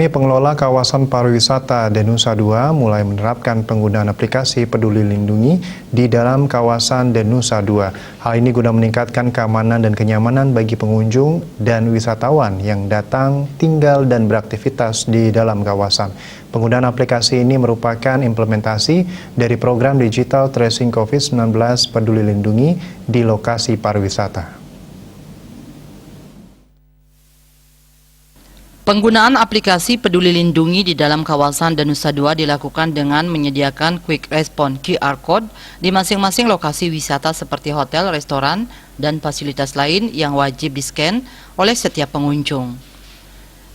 ini, pengelola kawasan pariwisata Denusa II mulai menerapkan penggunaan aplikasi Peduli Lindungi di dalam kawasan Denusa II. Hal ini guna meningkatkan keamanan dan kenyamanan bagi pengunjung dan wisatawan yang datang, tinggal, dan beraktivitas di dalam kawasan. Penggunaan aplikasi ini merupakan implementasi dari program digital tracing COVID-19 Peduli Lindungi di lokasi pariwisata. Penggunaan aplikasi Peduli Lindungi di dalam kawasan Denusa II dilakukan dengan menyediakan Quick Response QR Code di masing-masing lokasi wisata seperti hotel, restoran, dan fasilitas lain yang wajib di-scan oleh setiap pengunjung.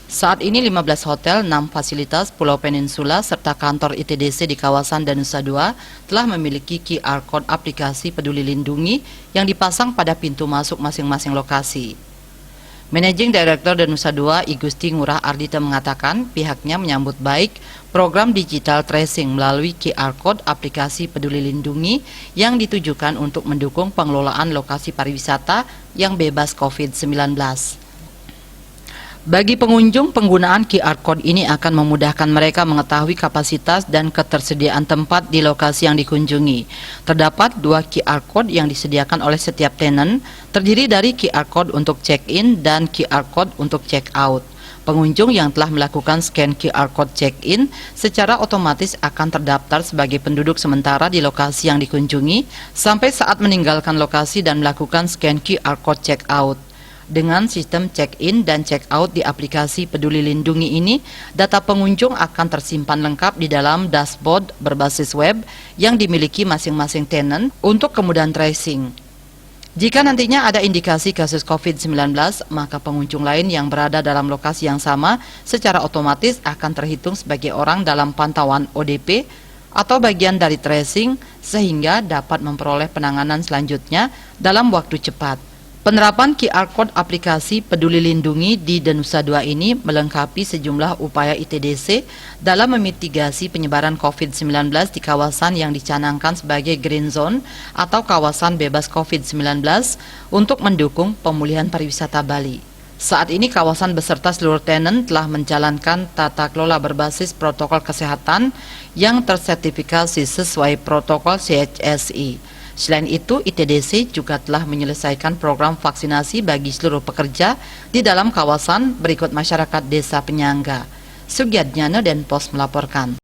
Saat ini 15 hotel, 6 fasilitas Pulau Peninsula, serta kantor ITDC di kawasan Denusa II telah memiliki QR Code aplikasi Peduli Lindungi yang dipasang pada pintu masuk masing-masing lokasi. Managing Director Denusa II, I Gusti Ngurah Ardita mengatakan pihaknya menyambut baik program digital tracing melalui QR Code aplikasi Peduli Lindungi yang ditujukan untuk mendukung pengelolaan lokasi pariwisata yang bebas COVID-19. Bagi pengunjung, penggunaan QR Code ini akan memudahkan mereka mengetahui kapasitas dan ketersediaan tempat di lokasi yang dikunjungi. Terdapat 2 QR Code yang disediakan oleh setiap tenant, terdiri dari QR Code untuk check-in dan QR Code untuk check-out. Pengunjung yang telah melakukan scan QR Code check-in secara otomatis akan terdaftar sebagai penduduk sementara di lokasi yang dikunjungi sampai saat meninggalkan lokasi dan melakukan scan QR Code check-out. Dengan sistem check-in dan check-out di aplikasi Peduli Lindungi ini, data pengunjung akan tersimpan lengkap di dalam dashboard berbasis web yang dimiliki masing-masing tenant untuk kemudahan tracing. Jika nantinya ada indikasi kasus COVID-19, maka pengunjung lain yang berada dalam lokasi yang sama secara otomatis akan terhitung sebagai orang dalam pantauan ODP atau bagian dari tracing sehingga dapat memperoleh penanganan selanjutnya dalam waktu cepat. Penerapan QR Code aplikasi Peduli Lindungi di Denusa II ini melengkapi sejumlah upaya ITDC dalam memitigasi penyebaran COVID-19 di kawasan yang dicanangkan sebagai Green Zone atau kawasan bebas COVID-19 untuk mendukung pemulihan pariwisata Bali. Saat ini kawasan beserta seluruh tenant telah menjalankan tata kelola berbasis protokol kesehatan yang tersertifikasi sesuai protokol CHSI. Selain itu, ITDC juga telah menyelesaikan program vaksinasi bagi seluruh pekerja di dalam kawasan berikut masyarakat desa penyangga. Sugiadnyana dan Pos melaporkan.